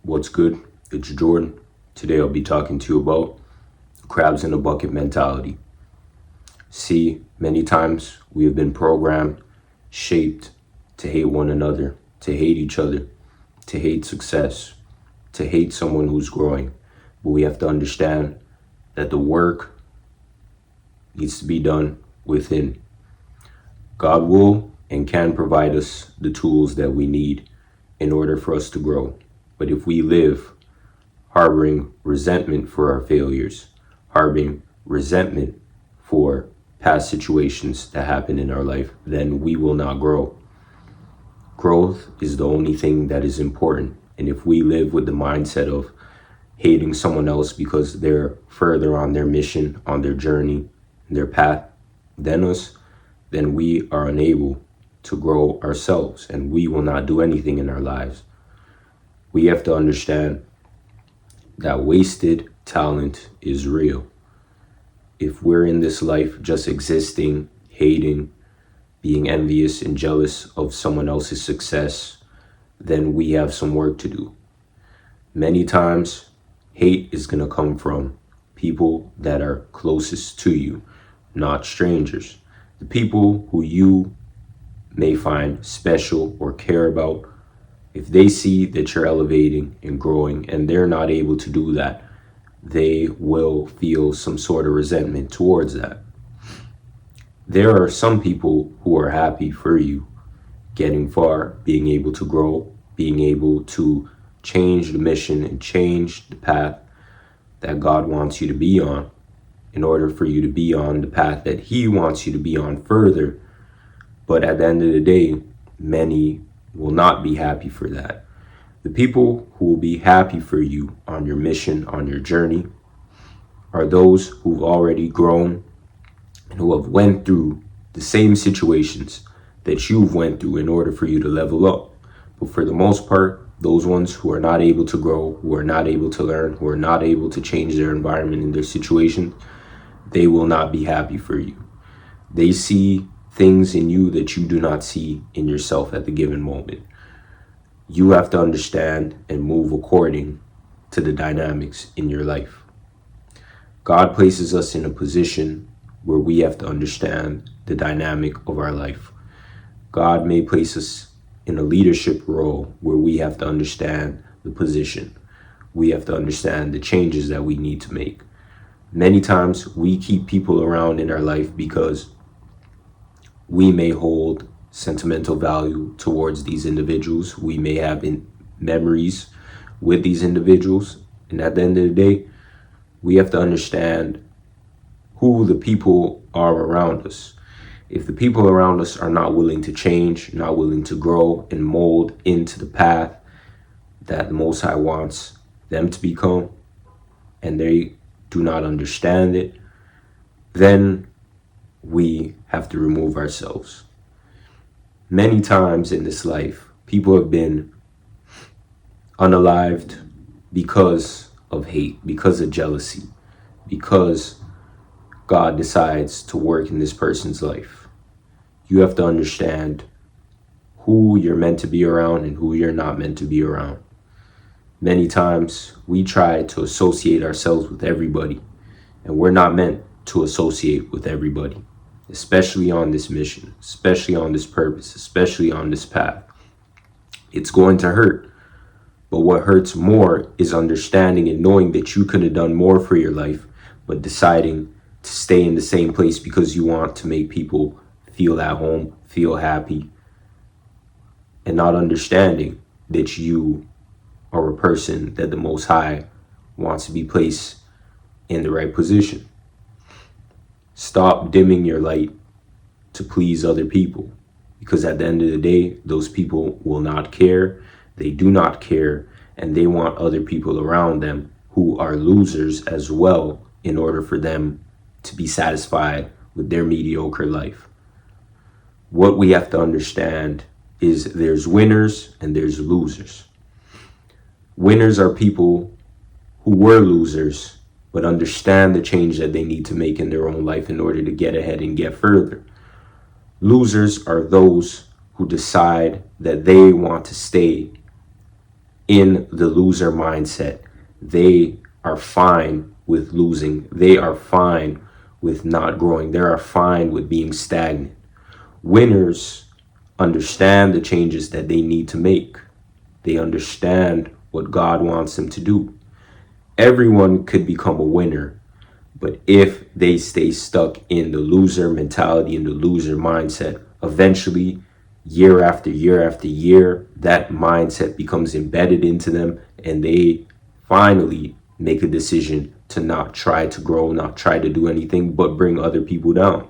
What's good? It's Jordan. Today I'll be talking to you about crabs in a bucket mentality. See, many times we have been programmed, shaped to hate one another, to hate each other, to hate success, to hate someone who's growing. But we have to understand that the work needs to be done within. God will and can provide us the tools that we need in order for us to grow. But if we live harboring resentment for our failures, harboring resentment for past situations that happen in our life, then we will not grow. Growth is the only thing that is important. And if we live with the mindset of hating someone else because they're further on their mission, on their journey, their path than us, then we are unable to grow ourselves and we will not do anything in our lives. We have to understand that wasted talent is real. If we're in this life just existing, hating, being envious and jealous of someone else's success, then we have some work to do. Many times, hate is going to come from people that are closest to you, not strangers. The people who you may find special or care about, if they see that you're elevating and growing and they're not able to do that, they will feel some sort of resentment towards that. There are some people who are happy for you getting far, being able to grow, being able to change the mission and change the path that God wants you to be on in order for you to be on the path that He wants you to be on further. But at the end of the day, many will not be happy for that. The people who will be happy for you on your mission, on your journey, are those who've already grown and who have went through the same situations that you've went through in order for you to level up. But for the most part, those ones who are not able to grow, who are not able to learn, who are not able to change their environment and their situation, they will not be happy for you. They see things in you that you do not see in yourself at the given moment. You have to understand and move according to the dynamics in your life. God places us in a position where we have to understand the dynamic of our life. God may place us in a leadership role where we have to understand the position. We have to understand the changes that we need to make. Many times we keep people around in our life because we may hold sentimental value towards these individuals. We may have memories with these individuals. And at the end of the day, we have to understand who the people are around us. If the people around us are not willing to change, not willing to grow and mold into the path that the Most High wants them to become, and they do not understand it, then we have to remove ourselves. Many times in this life, people have been unalived because of hate, because of jealousy, because God decides to work in this person's life. You have to understand who you're meant to be around and who you're not meant to be around. Many times we try to associate ourselves with everybody, and we're not meant to associate with everybody, especially on this mission, especially on this purpose, especially on this path. It's going to hurt. But what hurts more is understanding and knowing that you could have done more for your life, but deciding to stay in the same place because you want to make people feel at home, feel happy, and not understanding that you are a person that the Most High wants to be placed in the right position. Stop dimming your light to please other people, because at the end of the day, those people will not care. They do not care, and they want other people around them who are losers as well in order for them to be satisfied with their mediocre life. What we have to understand is there's winners and there's losers. Winners are people who were losers but understand the change that they need to make in their own life in order to get ahead and get further. Losers are those who decide that they want to stay in the loser mindset. They are fine with losing. They are fine with not growing. They are fine with being stagnant. Winners understand the changes that they need to make. They understand what God wants them to do. Everyone could become a winner, but if they stay stuck in the loser mentality, in the loser mindset, eventually, year after year after year, that mindset becomes embedded into them, and they finally make a decision to not try to grow, not try to do anything, but bring other people down.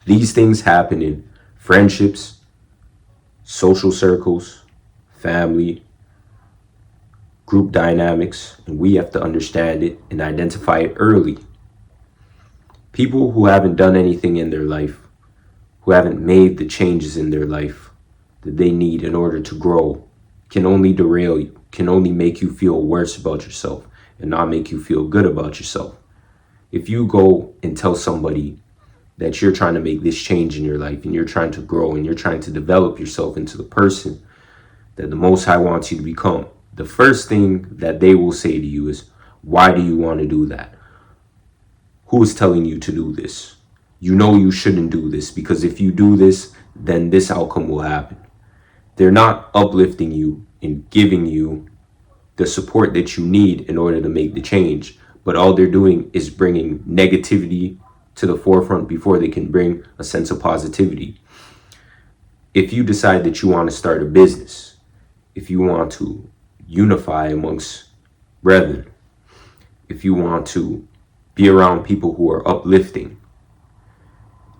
These things happen in friendships, social circles, family, group dynamics, and we have to understand it and identify it early. People who haven't done anything in their life, who haven't made the changes in their life that they need in order to grow, can only derail you, can only make you feel worse about yourself and not make you feel good about yourself. If you go and tell somebody that you're trying to make this change in your life and you're trying to grow and you're trying to develop yourself into the person that the Most High wants you to become, the first thing that they will say to you is, why do you want to do that? Who is telling you to do this? You know you shouldn't do this, because if you do this, then this outcome will happen. They're not uplifting you and giving you the support that you need in order to make the change, but all they're doing is bringing negativity to the forefront before they can bring a sense of positivity. If you decide that you want to start a business, if you want to unify amongst brethren, if you want to be around people who are uplifting,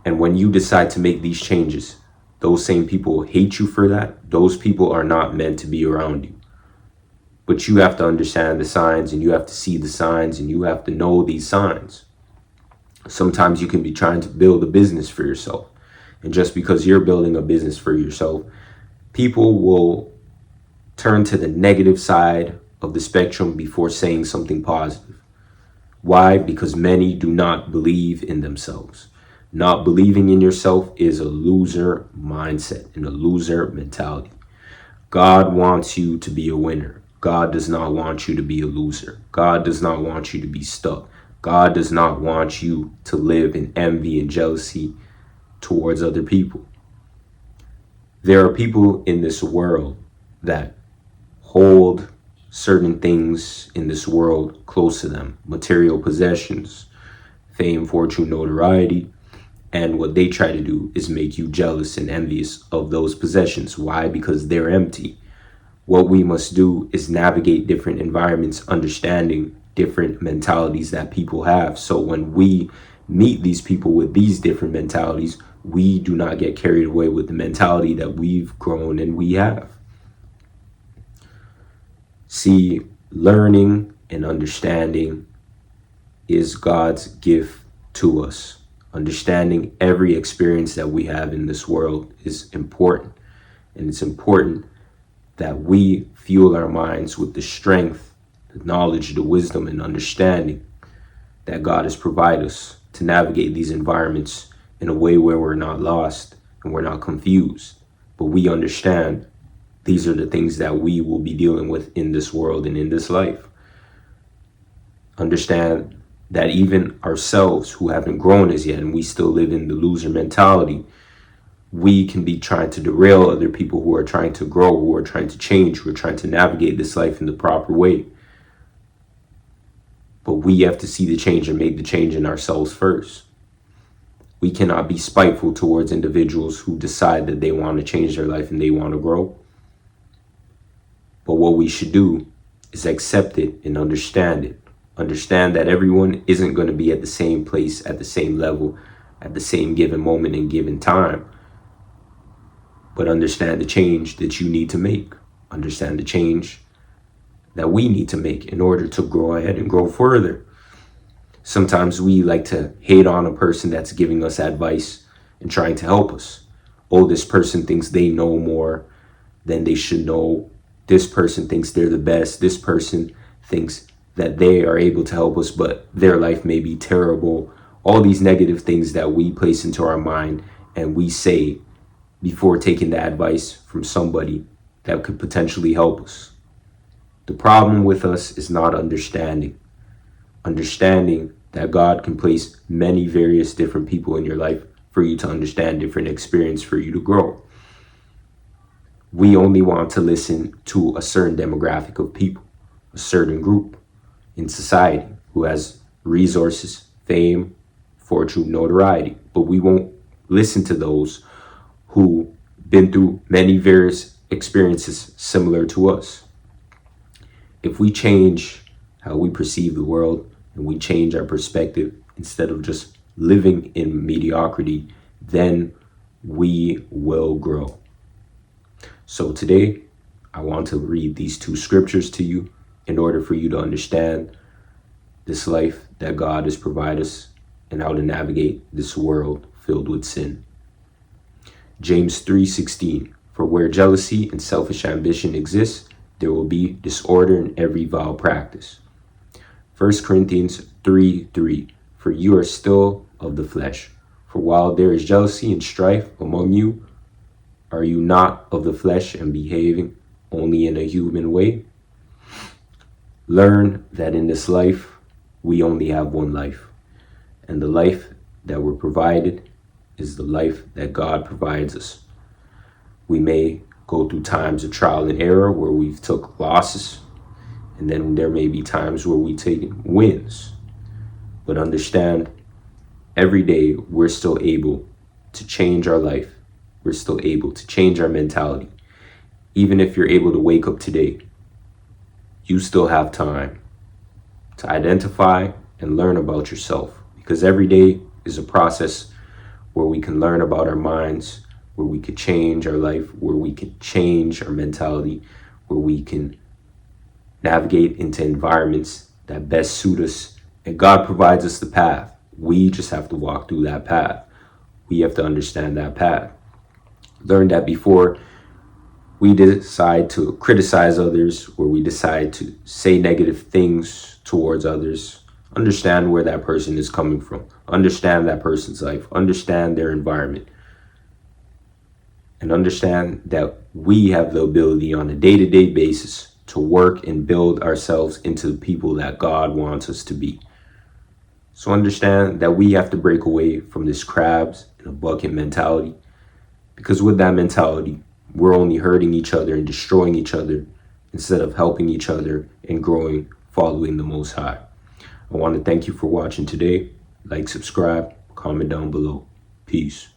and when you decide to make these changes, those same people hate you for that, those people are not meant to be around you. But you have to understand the signs, and you have to see the signs, and you have to know these signs. Sometimes you can be trying to build a business for yourself, and just because you're building a business for yourself, people will turn to the negative side of the spectrum before saying something positive. Why? Because many do not believe in themselves. Not believing in yourself is a loser mindset and a loser mentality. God wants you to be a winner. God does not want you to be a loser. God does not want you to be stuck. God does not want you to live in envy and jealousy towards other people. There are people in this world that hold certain things in this world close to them, material possessions, fame, fortune, notoriety, and what they try to do is make you jealous and envious of those possessions. Why? Because they're empty. What we must do is navigate different environments, understanding different mentalities that people have. So when we meet these people with these different mentalities, we do not get carried away with the mentality that we've grown and we have. See, learning and understanding is God's gift to us. Understanding every experience that we have in this world is important. And it's important that we fuel our minds with the strength, the knowledge, the wisdom, and understanding that God has provided us to navigate these environments in a way where we're not lost and we're not confused, but we understand these are the things that we will be dealing with in this world and in this life. Understand that even ourselves who haven't grown as yet and we still live in the loser mentality, we can be trying to derail other people who are trying to grow, who are trying to change, who are trying to navigate this life in the proper way. But we have to see the change and make the change in ourselves first. We cannot be spiteful towards individuals who decide that they want to change their life and they want to grow. But what we should do is accept it and understand it. Understand that everyone isn't going to be at the same place, at the same level, at the same given moment and given time. But understand the change that you need to make. Understand the change that we need to make in order to grow ahead and grow further. Sometimes we like to hate on a person that's giving us advice and trying to help us. Oh, this person thinks they know more than they should know. This person thinks they're the best. This person thinks that they are able to help us, but their life may be terrible. All these negative things that we place into our mind and we say before taking the advice from somebody that could potentially help us. The problem with us is not understanding. Understanding that God can place many various different people in your life for you to understand different experience for you to grow. We only want to listen to a certain demographic of people, a certain group in society who has resources, fame, fortune, notoriety. But we won't listen to those who been through many various experiences similar to us. If we change how we perceive the world and we change our perspective instead of just living in mediocrity, then we will grow. So today, I want to read these two scriptures to you in order for you to understand this life that God has provided us and how to navigate this world filled with sin. James 3:16, for where jealousy and selfish ambition exist, there will be disorder in every vile practice. 1 Corinthians 3:3, for you are still of the flesh. For while there is jealousy and strife among you, are you not of the flesh and behaving only in a human way? Learn that in this life, we only have one life. And the life that we're provided is the life that God provides us. We may go through times of trial and error where we've took losses, and then there may be times where we take wins. But understand, every day we're still able to change our life. We're still able to change our mentality. Even if you're able to wake up today, you still have time to identify and learn about yourself, because every day is a process where we can learn about our minds, where we could change our life, where we can change our mentality, where we can navigate into environments that best suit us. And God provides us the path. We just have to walk through that path. We have to understand that path. Learn that before we decide to criticize others, where we decide to say negative things towards others, understand where that person is coming from. Understand that person's life. Understand their environment. And understand that we have the ability on a day-to-day basis to work and build ourselves into the people that God wants us to be. So understand that we have to break away from this crabs in a bucket mentality, because with that mentality, we're only hurting each other and destroying each other instead of helping each other and growing, following the Most High. I want to thank you for watching today. Like, subscribe, comment down below. Peace.